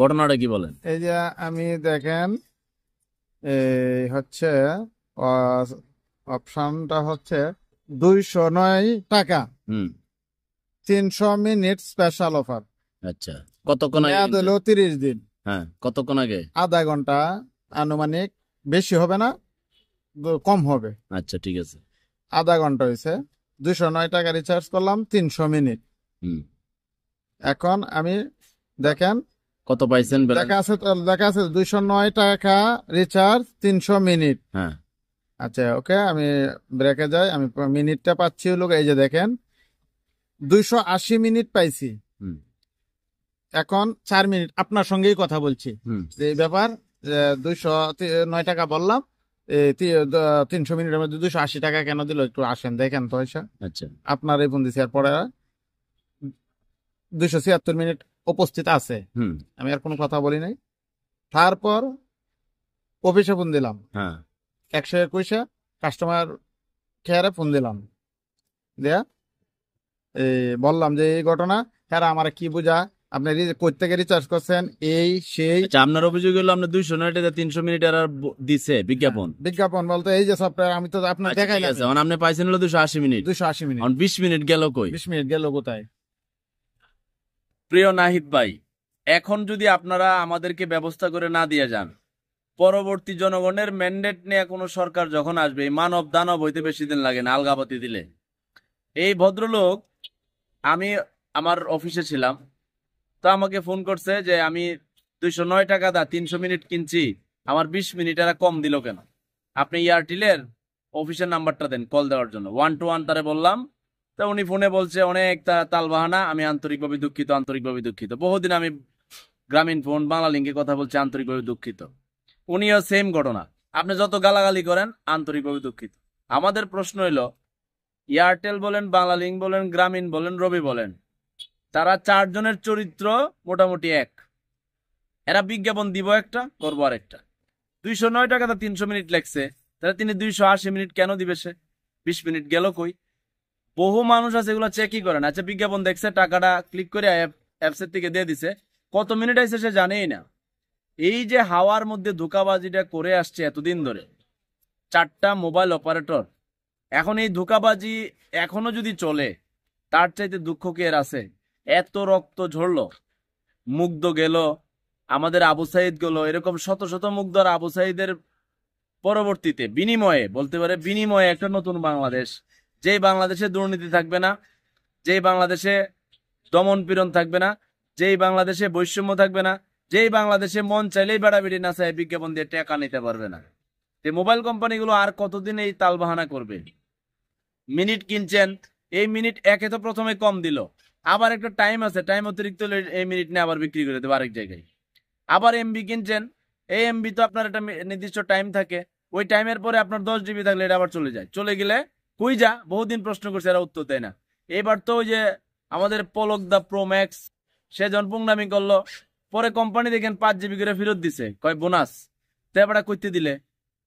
ঘটনাটা কি বলেন? এই যে আমি দেখেন এই হচ্ছে অপশনটা হচ্ছে 209 টাকা, হুম 300 মিনিট স্পেশাল অফার। আচ্ছা, কতক্ষণ আগে মেয়াদ কিনছেন? হলো 30 দিন। হ্যাঁ, কতক্ষণ আগে? আধা ঘন্টা আনুমানিক, বেশি হবে না, কম হবে। আচ্ছা ঠিক আছে। আধা ঘন্টা হয়েছে। 209 টাকা রিচার্জ করলাম, 300 মিনিট। হুম এখন আমি দেখেন কত পাইছেন দেখা আছে 209 টাকা রিচার্জ, 300 মিনিট। হ্যাঁ আচ্ছা ওকে, আমি ব্রেকে যাই। আমি মিনিটটা পাচ্ছি হলো, এই যে দেখেন 280 মিনিট পাইছি। হুম এখন 4 মিনিট আপনার সঙ্গেই কথা বলছি। হুম এই ব্যাপার 209 টাকা বললাম, 300 মিনিটের মধ্যে 280 টাকা কেন দিল, একটু আসেন দেখেন তো এসে। আচ্ছা আপনার এই ফোন দিছি, এরপরে 276 মিনিট উপস্থিত আছে। হুম আমি আর কোনো কথা বলি নাই। তারপর অফিসে ফোন দিলাম, হ্যাঁ 121 কাস্টমার কেয়ারে ফোন দিলাম, দেয়া বললাম যে এই ঘটনা। হ্যাঁ, আমার কি বুঝা, আপনি কই থেকে রিচার্জ করছেন, এই সেই। আচ্ছা, আপনার অভিযোগ হলো আপনার 209 টাকা 300 মিনিট আর দিছে বিজ্ঞাপন। বিজ্ঞাপন বলতে এই যে সফটওয়্যার, আমি তো আপনার আচ্ছা, দেখাই ঠিক আছে, আপনি পাইছেন হলো 280 মিনিট। 280 মিনিট। 20 মিনিট গেল কই? 20 মিনিট গেল কোথায়? প্রিয় নাহিদ ভাই, এখন যদি আপনারা আমাদেরকে ব্যবস্থা করে না দিয়ে যান, পরবর্তী জনগণের ম্যান্ডেট নিয়ে কোনো সরকার যখন আসবে, এই মানব দানব হইতে বেশি দিন লাগে না, আলগাপাতি দিলে। এই ভদ্রলোক, আমি আমার অফিসে ছিলাম, তো আমাকে ফোন করছে যে আমি 209 টাকা দা 300 মিনিট কিনছি, আমার 20 মিনিট এরা কম দিল কেন? আপনি এয়ারটেলের অফিসের নাম্বারটা দেন কল দেওয়ার জন্য। 1 to 1 তারে বললাম, তা উনি ফোনে বলছে অনেক তালবাহানা, আমি আন্তরিকভাবে দুঃখিত, আন্তরিকভাবে দুঃখিত। বহুদিন আমি গ্রামীণ ফোন বাংলা লিঙ্কে কথা বলছি, আন্তরিকভাবে দুঃখিত। উনিও সেম ঘটনা, আপনি যত গালাগালি করেন আন্তরিকভাবে দুঃখিত। আমাদের প্রশ্ন হইল, এয়ারটেল বলেন, বাংলা লিঙ্ক বলেন, গ্রামীণ বলেন, রবি বলেন, তারা চারজনের চরিত্র মোটামুটি এক। এরা বিজ্ঞাপন দিব একটা, করবো আরেকটা। 209 টাকা 300 মিনিট লেখছে, তাহলে তিনি 280 মিনিট কেন দিবে সে? 20 মিনিট গেল কই? বহু মানুষ আছে এগুলো চেকই করে না। আচ্ছা, বিজ্ঞাপন দেখছে, টাকাটা ক্লিক করে অ্যাপসের থেকে দিয়ে দিছে, কত মিনিট আইছে সে জানেই না। এই যে হাওয়ার মধ্যে ধোঁকাবাজিটা করে আসছে এতদিন ধরে 4টা মোবাইল অপারেটর, এখন এই ধোঁকাবাজি এখনো যদি চলে, তার চাইতে দুঃখ কি এর আছে? এত রক্ত ঝরলো, মুগ্ধ গেল, আমাদের আবু সাইদ গেল, এরকম শত শত মুগ্ধ আর আবু সাইদের পরবর্তীতে বিনিময়ে, বলতে পারে বিনিময়ে, একটা নতুন বাংলাদেশ, যেই বাংলাদেশে দুর্নীতি থাকবে না, যেই বাংলাদেশে দমন পীড়ন থাকবে না, যেই বাংলাদেশে বৈষম্য থাকবে না, যেই বাংলাদেশে মন চাইলেই বেড়াবেড়ি না চাই বিজ্ঞাপন দিয়ে টাকা নিতে পারবে না। এই মোবাইল কোম্পানিগুলো আর কতদিন এই তালবাহানা করবে? মিনিট কিনছেন, এই মিনিট একে তো প্রথমে কম দিল, আবার একটা টাইম আছে, টাইম অতিরিক্ত হলে এই মিনিট নিয়ে আবার বিক্রি করে দেবো আরেক জায়গায়। আবার এমবি কিনছেন, এই এমবি তো আপনার একটা নির্দিষ্ট টাইম থাকে, ওই টাইমের পরে আপনার 10 জিবি থাকলে এটা আবার চলে যায়, চলে গেলে কই যা, বহুদিন প্রশ্ন করছে, এরা উত্তর দেয় না। এবার তো ওই যে আমাদের পলক দা প্রো ম্যাক্স, সে যখন পুংনামি করলো, পরে কোম্পানি দেখেন 5 জিবি করে ফেরত দিছে, কয় বোনাস। তো এবার করতে দিলে,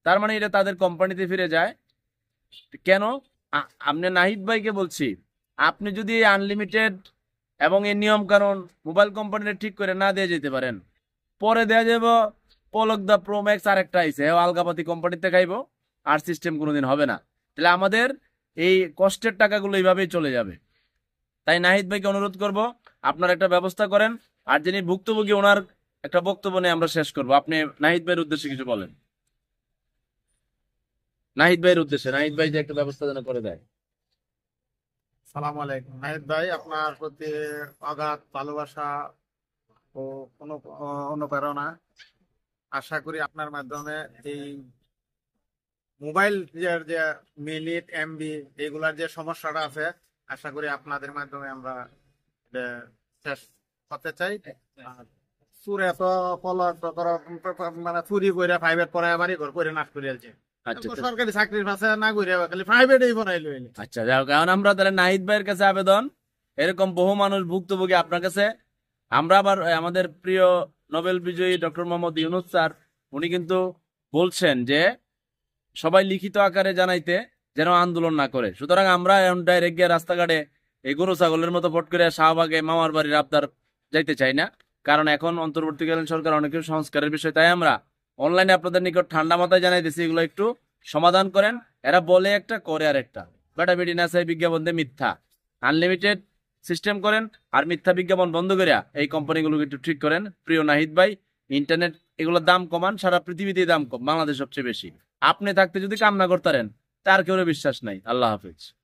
তার মানে এটা তাদের কোম্পানিতে ফিরে যায় কেন? আপনি নাহিদ ভাইকে বলছি, আপনি যদি আনলিমিটেড এবং এই নিয়ম কানুন মোবাইল কোম্পানির ঠিক করে না দিয়ে যেতে পারেন, পরে দেয়া যাব পলক দা প্রো ম্যাক্স আরেকটা আইছে, আলগাপাতি কোম্পানিতে খাইবো, আর সিস্টেম কোনোদিন হবে না। তাহলে আমাদের এই কষ্টের টাকাগুলো এইভাবেই চলে যাবে। তাই নাহিদ ভাইকে অনুরোধ করব, আপনার একটা ব্যবস্থা করেন। আর যিনি ভুক্তভোগী, ওনার একটা বক্তব্য নিয়ে আমরা শেষ করব। আপনি নাহিদ ভাইয়ের উদ্দেশ্যে কিছু বলেন। নাহিদ ভাইয়ের উদ্দেশ্যে, নাহিদ ভাই যে একটা ব্যবস্থা যেন করে দেয়। সালাম আলাইকুম। নাহিদ ভাই, আপনার প্রতি অগাধ ভালোবাসা ও অনুপ্রেরণা। আশা করি আপনার মাধ্যমে এই মোবাইল যে মিনিট এমবি এগুলার যে সমস্যাটা আছে, আশা করি আপনাদের মাধ্যমে আমরা এটা শেষ করতে চাই। আর চুরে তো মানে চুরি করে প্রাইভেট পড়ায় বাড়ি ঘর করে নাশ করে আলছে। আচ্ছা সরকারি চাকরির পাশে না করে খালি প্রাইভেটেই পড়াইলো। আচ্ছা, যাও, কারণ আমরা তাহলে নাহিদ ভাইয়ের কাছে আবেদন, এরকম বহু মানুষ ভুক্তভোগী আপনার কাছে। আমরা আবার আমাদের প্রিয় নোবেল বিজয়ী ডক্টর মোহাম্মদ ইউনূস স্যার, উনি কিন্তু বলছেন যে সবাই লিখিত আকারে জানাইতে, যেন আন্দোলন না করে। সুতরাং আমরা এখন ডাইরেক্ট গিয়ে রাস্তাঘাটে এই গরু ছাগলের মতো ফট করে শাহবাগে মামার বাড়ির আবদার যাইতে চাই না। কারণ এখন অন্তর্বর্তীকালীন সরকার অনেক কিছু সংস্কারের বিষয়, তাই আমরা অনলাইনে আপনাদের নিকট ঠান্ডা মাথায় জানাই দিচ্ছি, এগুলো একটু সমাধান করেন। এরা বলে একটা করে আর একটা, বেটা বেটি না চাই বিজ্ঞাপন দিয়ে মিথ্যা। আনলিমিটেড সিস্টেম করেন আর মিথ্যা বিজ্ঞাপন বন্ধ করিয়া এই কোম্পানিগুলোকে একটু ঠিক করেন। প্রিয় নাহিদ ভাই, ইন্টারনেট এগুলোর দাম কমান, সারা পৃথিবীতেই দাম কম, বাংলাদেশ সবচেয়ে বেশি। আপনি থাকতে যদি কাম না করতারেন তার কেউ বিশ্বাস নাই। আল্লাহ হাফিজ।